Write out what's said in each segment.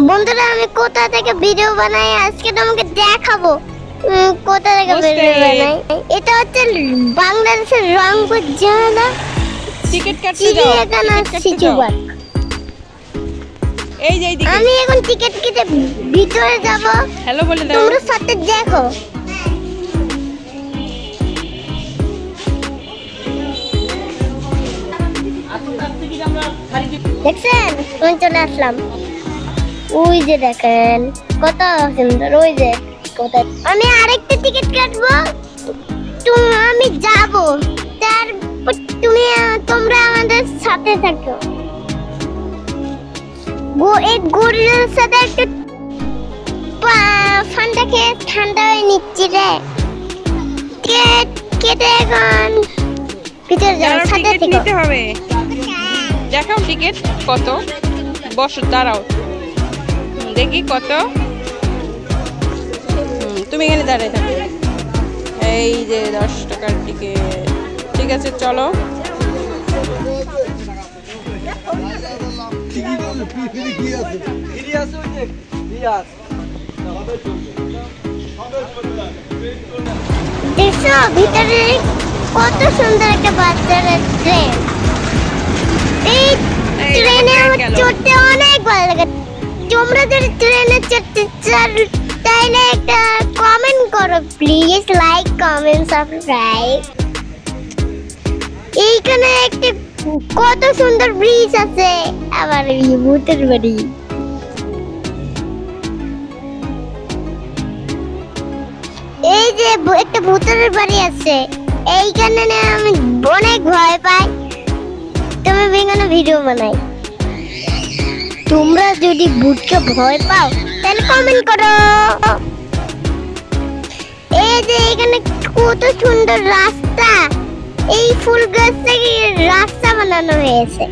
বন্ধুরা আমি কোথা থেকে ভিডিও বানাই আজকে তোমাকে দেখাবো। কোথা থেকে ভিডিও বানাই, এটা হচ্ছে বাংলাদেশের রংপুর জেলা টিকিট কাটতে যাও, টিকিট কাটতে এই যে এইদিকে আমি এখন টিকিট কেটে ভিতরে যাব। হ্যালো বলে দাও, তোমরা সাথে দেখো। দেখছেন আমি চলে আসলাম। ওই যে দেখেন কত সুন্দর, ওই যে কত। আমি আরেকটা টিকিট কাটবো, আমি যাব, তারপর তোমরা আমাদের সাথে থাকো। এই গরুর সাথে একটু ফান্ডা খেয়ে ঠান্ডা হয়ে নিচ্ছি রে। কেটে এখন ভিতরে যাও, সাথে নিতে হবে। দেখাও টিকিট কত, বসো দাঁড়াও দেখি কত। তুমি এখানে দাঁড়িয়ে থাকো। এই যে 10 টাকার টিকিট, ঠিক আছে চলো। দেখছো ভিতরে কত সুন্দর একটা বাচ্চার ট্রেন। এই ট্রেনে চড়তে অনেক ভালো লাগে। তোমরা যদি ট্রেনে চড়তে চাও তাহলে একটা কমেন্ট করো প্লিজ, লাইক কমেন্ট সাবস্ক্রাইব। এইখানে একটা কত সুন্দর ব্রিজ আছে, আবার ভূতের বাড়ি। এই যে একটা ভূতের বাড়ি আছে, এইখানে আমি অনেক ভয় পাই। তুমি এখানে ভিডিও বানাই। তোমরা যদি ভূতকে ভয় পাও তাহলে কমেন্ট করো। এই যে এখানে কত সুন্দর রাস্তা, এই ফুল গাছ থেকে রাস্তা বানানো হয়েছে।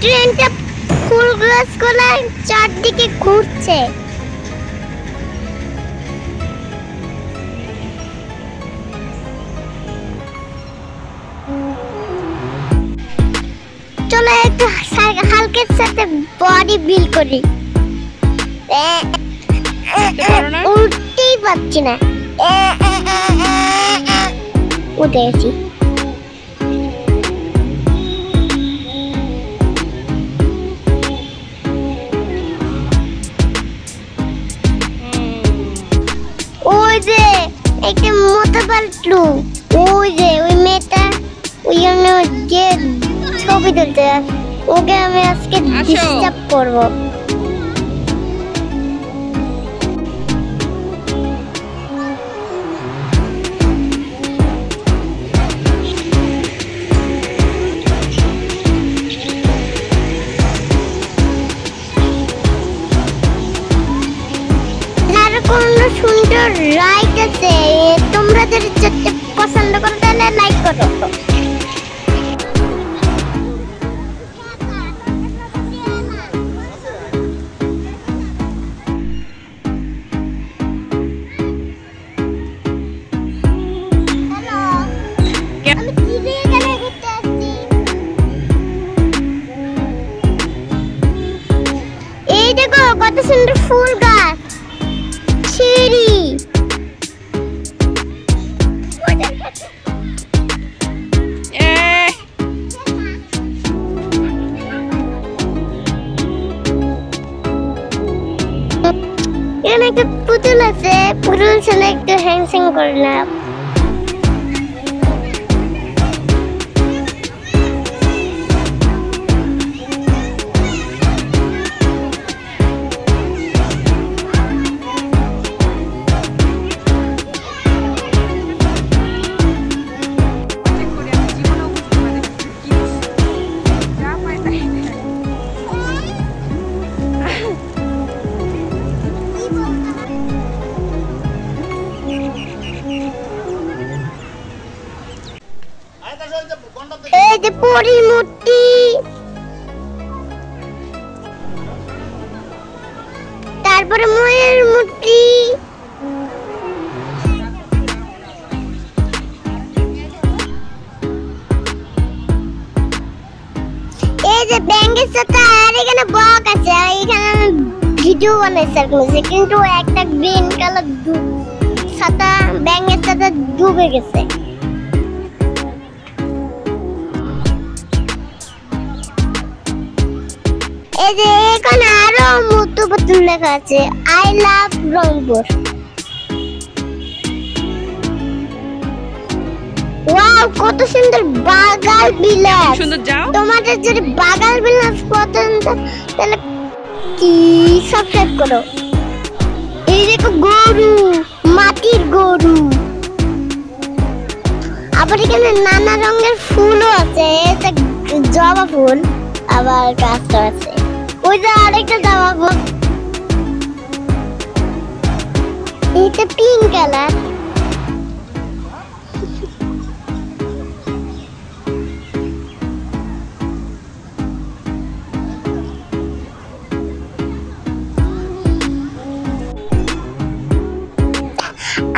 ট্রেনটা ফুল গাছ গুলা চারদিকে ঘুরছে। চলো একটু হালকের সাথে বডি বিল্ড করি। উঠতেই পারছি না, উঠে গেছি। ওই যে একটা মোটা পাল্টু, ওই যে ওই মেয়েটা ওই জন্য যে ছবি তুলতে, ওকে আমি আজকে ডিস্টার্ব করবো। সুন্দর রাইড আছে, তোমরা যদি পছন্দ করো তাহলে লাইক করো। এই দেখো কত সুন্দর ফুল গাছ, সিঁড়ি। এখানে একটা পুতুল আছে, পুতুল ছেলে একটু হ্যাংসিং করলাম। এই যে পরীর মূর্তি, তারপরে ময়ের মূর্তি, যে ব্যাঙের সাথে আর এখানে বক আছে, আর এখানে আমি ভিডিও বানাইছি কিন্তু একটা গ্রিন কালার ছাতা ব্যাঙের সাথে ডুবে গেছে। এই যে এখানে আরো মতো পুতুল লেখা আছে, আই লাভ রংপুর। ওয়াও, কত সুন্দর বাগাল বিলাস। সুন্দর যাও। তোমাদের যদি বাগাল বিলাস পছন্দ তাহলে কি সাবস্ক্রাইব করো। এই দেখো গরু, মাটির গরু। আবার এখানে নানা রঙের ফুলও আছে, এটা জবা ফুল, আবার গাছটা আছে। ওই যে আরেকটা জবা ফুল, এটা পিঙ্ক কালার।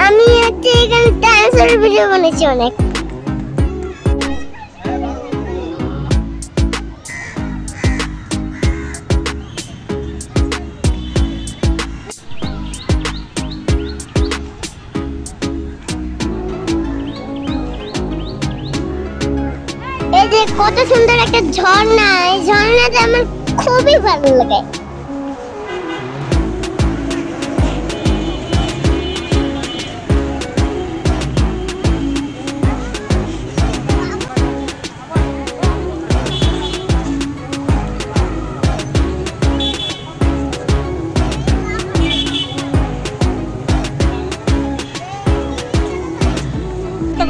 আমি হচ্ছে এখানে ডান্সের ভিডিও বানাইছি অনেক। এই যে কত সুন্দর একটা ঝর্ণা, এই ঝর্ণাটা আমার খুবই ভালো লাগে।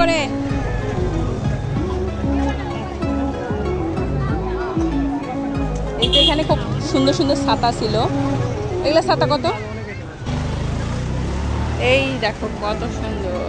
করে এই যে এখানে খুব সুন্দর সুন্দর ছাতা ছিল, এগুলো ছাতা কত? এই দেখো কত সুন্দর।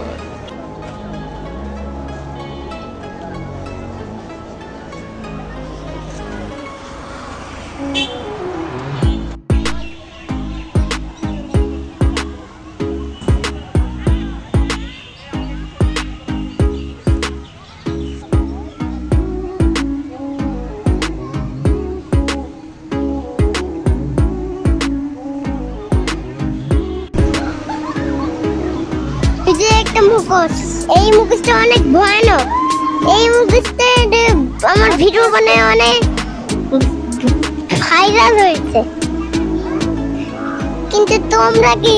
মুখোশ, এই মুখোশটা অনেক ভয়ানক। এই মুখোশটা আমার ভিডিও বানায় অনেক ভাইরাল হয়েছে, কিন্তু তোমরা কি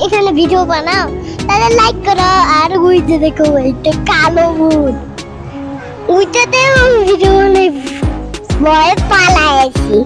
এখানে ভিডিও বানাও? তাহলে লাইক করো। আর ওইটা দেখো, ওইটা কালো ভূত, ওইটাতে ভিডিও বানাই ভয় পালাইছি।